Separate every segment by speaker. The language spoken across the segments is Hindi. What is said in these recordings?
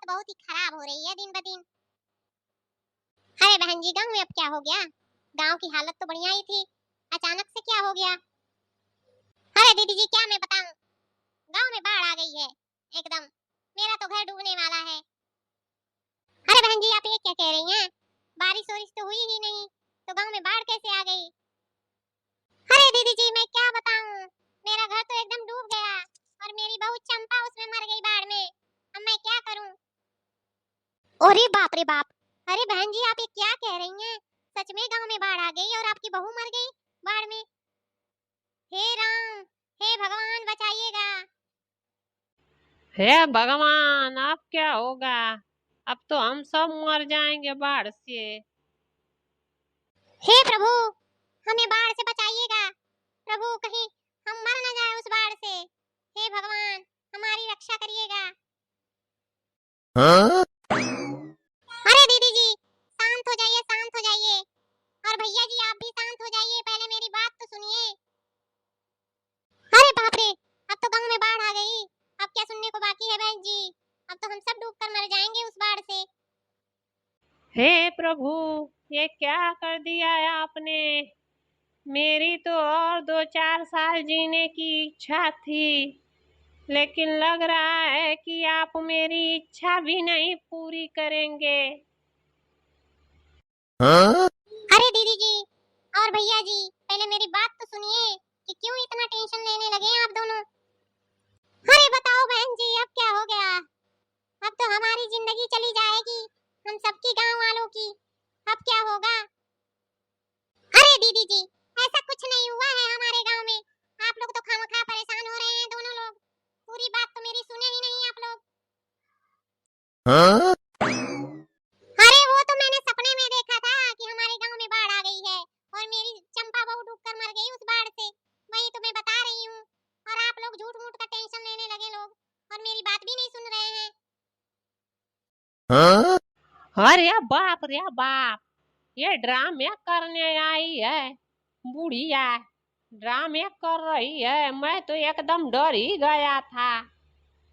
Speaker 1: हालत बहुत ही खराब हो रही है दिन ब दिन। अरे बहन जी, गांव में अब क्या हो गया? गांव की हालत तो बढ़िया ही थी, अचानक से क्या हो गया? अरे दीदी जी, क्या मैं बताऊं, गांव में बाढ़ आ गई है एकदम। मेरा तो घर डूबने वाला है। अरे बहन जी, आप ये क्या कह रही हैं? बारिश वारिश तो हुई ही नहीं, तो गांव में बाढ़ कैसे आ गई? अरे दीदी जी, मैं क्या बताऊं, मेरा घर तो एकदम डूब गया और मेरी बहू चंपा उसमें मर गई बाढ़ में। अब मैं क्या करूं? अरे बाप रे बाप! अरे बहन जी, आप ये क्या कह रही हैं? सच में गांव में बाढ़ आ गई और आपकी बहू मर गई बाढ़ में? हे राम! हे भगवान, बचाइएगा!
Speaker 2: हे भगवान, अब क्या होगा? अब तो हम सब मर जाएंगे बाढ़ से।
Speaker 1: हे प्रभु, हमें बाढ़ से बचाइएगा। प्रभु, कहीं हम मर न जाए उस बाढ़ से। हे भगवान, हमारी रक्षा करिएगा।
Speaker 2: हाँ?
Speaker 1: अरे दीदी जी, शांत हो जाइए, शांत हो जाइए। और भैया जी, आप भी शांत हो जाइए, पहले मेरी बात तो सुनिए। अरे बाप रे! अब तो गांव में बाढ़ आ गई। अब क्या सुनने को बाकी है बहन जी? अब तो हम सब डूबकर मर जाएंगे उस बाढ़ से।
Speaker 2: हे प्रभु, ये क्या कर दिया है आपने? मेरी तो और 2-4 साल जीने की इच्छा थी, लेकिन लग रहा है कि आप मेरी इच्छा भी नहीं पूरी करेंगे। हाँ?
Speaker 1: अरे दीदी जी और भैया जी, पहले मेरी बात तो सुनिए कि क्यों इतना टेंशन लेने लगे हैं आप दोनों। अरे बताओ बहन जी, अब क्या हो गया? अब तो हमारी जिंदगी चली जाएगी, हम सबकी, गांव वालों की। अब क्या होगा? अरे दीदी जी, ऐसा कुछ नहीं हुआ है हमारे गांव में। आप लोग तो खामखा परेशान हो रहे हैं दोनों लोग। पूरी बात तो मेरी सुने ही नहीं आप लोग।
Speaker 2: हाँ?
Speaker 1: अरे वो तो मैंने सपने में देखा था कि हमारे गांव में बाढ़ आ गई है और मेरी चंपा बहू डूबकर मर गई उस बाढ़ से। वही तो मैं बता रही हूँ। और आप लोग झूठ मूठ का टेंशन लेने लगे लोग, और मेरी बात भी नहीं सुन रहे हैं।
Speaker 2: हाँ? अरे बाप रे बाप! ये ड्रामे करने आई है बुढ़िया। ड्रामे कर रही है, मैं तो एकदम डर ही गया था।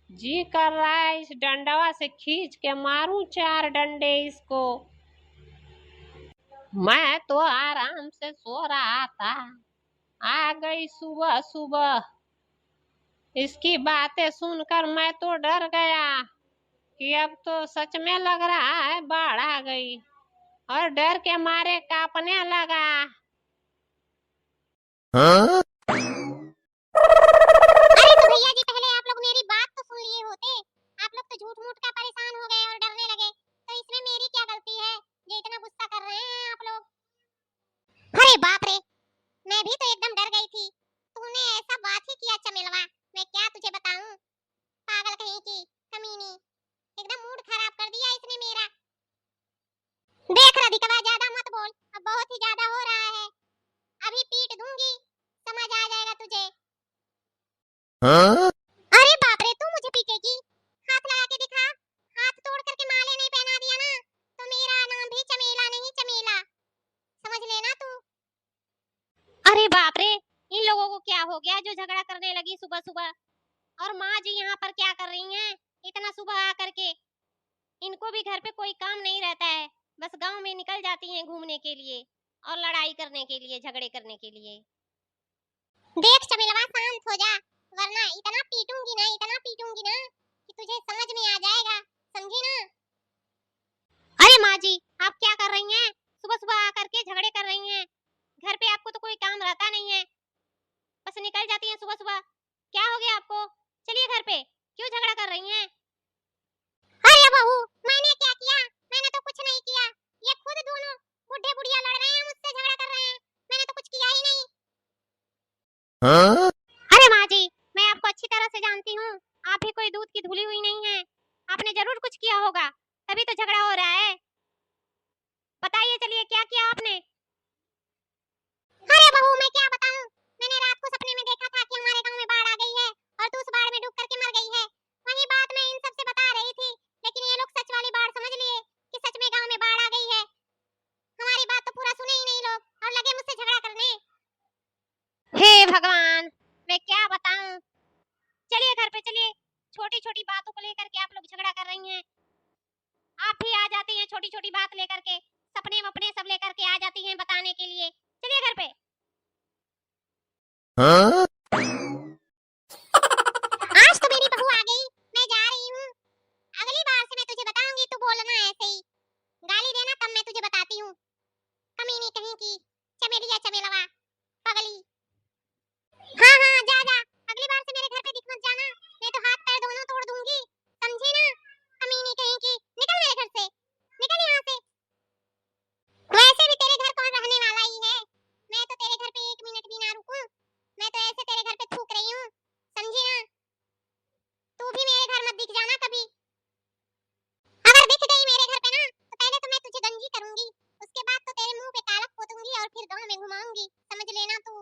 Speaker 2: जी कर रहा है इस डंडवा से खींच के मारूं 4 डंडे इसको। मैं तो आराम से सो रहा था, आ गई सुबह सुबह। इसकी बातें सुनकर मैं तो डर गया कि अब तो सच में लग रहा है बाढ़ आ गई, और डर के मारे कांपने लगा। हाँ?
Speaker 1: अरे तो भैया जी, पहले आप लोग मेरी बात तो सुन लिए होते। आप लोग तो झूठ मूठ का परेशान हो गए और डरने लगे, तो इसमें मेरी क्या गलती है जो इतना गुस्सा कर रहे हैं आप लोग? अरे बाप रे! मैं भी तो एकदम डर गई थी। तूने ऐसा बात ही किया चमेलवा, मैं क्या तुझे बताऊं? पागल कहीं की, कमीनी! एकदम मूड खराब कर दिया इसने मेरा। देख राधिका, ज्यादा मत बोल, अब बहुत ही ज्यादा हो रहा है। अभी पीट दूंगी, समझ आ जाएगा तुझे।
Speaker 2: हाँ?
Speaker 1: अरे बाप रे, तू मुझे पीटेगी? हाथ लगा के दिखा। हाथ तोड़ करके माले नहीं पहना दिया ना, तो मेरा नाम भी चमेला नहीं, चमेला समझ लेना तू। अरे बाप रे, इन लोगों को क्या हो गया जो झगड़ा करने लगी सुबह सुबह? और माँ जी यहाँ पर क्या कर रही हैं इतना सुबह आकर के? इनको भी घर पे कोई काम नहीं रहता है, बस गांव में निकल जाती हैं घूमने के लिए और लड़ाई करने के लिए, झगड़े करने के लिए। देख चमेलवा, शांत हो जा, वरना इतना पीटूंगी ना कि तुझे समझ में आ जाएगा, समझी ना? अरे माँ जी, आप क्या कर रही हैं? सुबह सुबह आकर के झगड़े कर रही हैं। घर पे आपको तो कोई काम रहता नहीं है, बस निकल जाती हैं सुबह सुबह। क्या हो गया आपको? चलिए घर पे, क्यों झगड़ा कर रही हैं? अरे बहू, मैंने क्या किया? मैंने तो कुछ नहीं किया। ये खुद दोनों बुढ़े बुढ़िया लड़ रहे हैं, मुझसे झगड़ा कर रहे हैं। मैंने तो कुछ किया ही नहीं।
Speaker 2: हाँ?
Speaker 1: अरे माँ जी, मैं आपको अच्छी तरह से जानती हूँ। आप भी कोई दूध की धुली हुई नहीं है। आपने जरूर कुछ किया होगा, तभी तो झगड़ा हो रहा है। बताइए, चलिए क्या किया आपने? अरे बहू, मैं क्या बताऊँ? मैंने रात को सपने में देखा था कि हमारे गांव में बाढ़ आ गई है और तू उस बाढ़ में डूब करके मर गई है। वही बात मैं इन सबसे बता रही थी, लेकिन ये लोग सच वाली बाढ़ समझ लिए कि सच में गांव में बाढ़ आ गई है। हमारी बात तो पूरा सुने ही नहीं लोग और लगे मुझसे झगड़ा करने। हे भगवान, मैं क्या बताऊं? चलिए घर पे चलिए, छोटी छोटी बातों को लेकर के आप लोग झगड़ा कर रही हैं। लेकर के, सपने वपने सब लेकर के आ जाती हैं बताने के लिए। चलिए घर पे। आज तो मेरी बहू आ गई, मैं जा रही हूँ। अगली बार से मैं तुझे बताऊंगी, तू बोलना ऐसे ही, गाली देना तब मैं तुझे बताती हूँ। कमीनी कहीं की, चमेलिया चमेलवा, पगली। हाँ हाँ जा जा, अगली बार से मेरे घर पे दिख मत जाना, नहीं तो हाथ पैर दोनों तोड़ दूंगी, समझी ना? कमीनी कहीं की, निकल मेरे घर से, निकल यहाँ से। वैसे भी तेरे घर कौन रहने वाला ही है, मैं तो तेरे घर पे 1 मिनट भी ना रुकूं, मैं तो ऐसे तेरे घर पे थूक रही हूँ, समझी ना? तू भी मेरे घर मत दिख जाना कभी। अगर दिख गई मेरे घर पे ना, तो पहले तो मैं तुझे गंजी करूंगी, उसके बाद तो तेरे मुंह पे कालक पोतूंगी और फिर गांव में घुमाऊंगी, समझ लेना तू।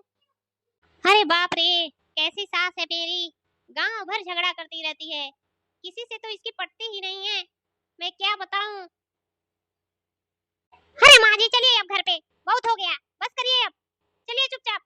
Speaker 1: अरे बाप रे, कैसी सास है मेरी, गांव भर झगड़ा करती रहती है, किसी से तो इसकी पटती ही नहीं है, मैं क्या बताऊं। अरे माँ जी चलिए अब घर पे, बहुत हो गया, बस करिए अब, चलिए चुपचाप।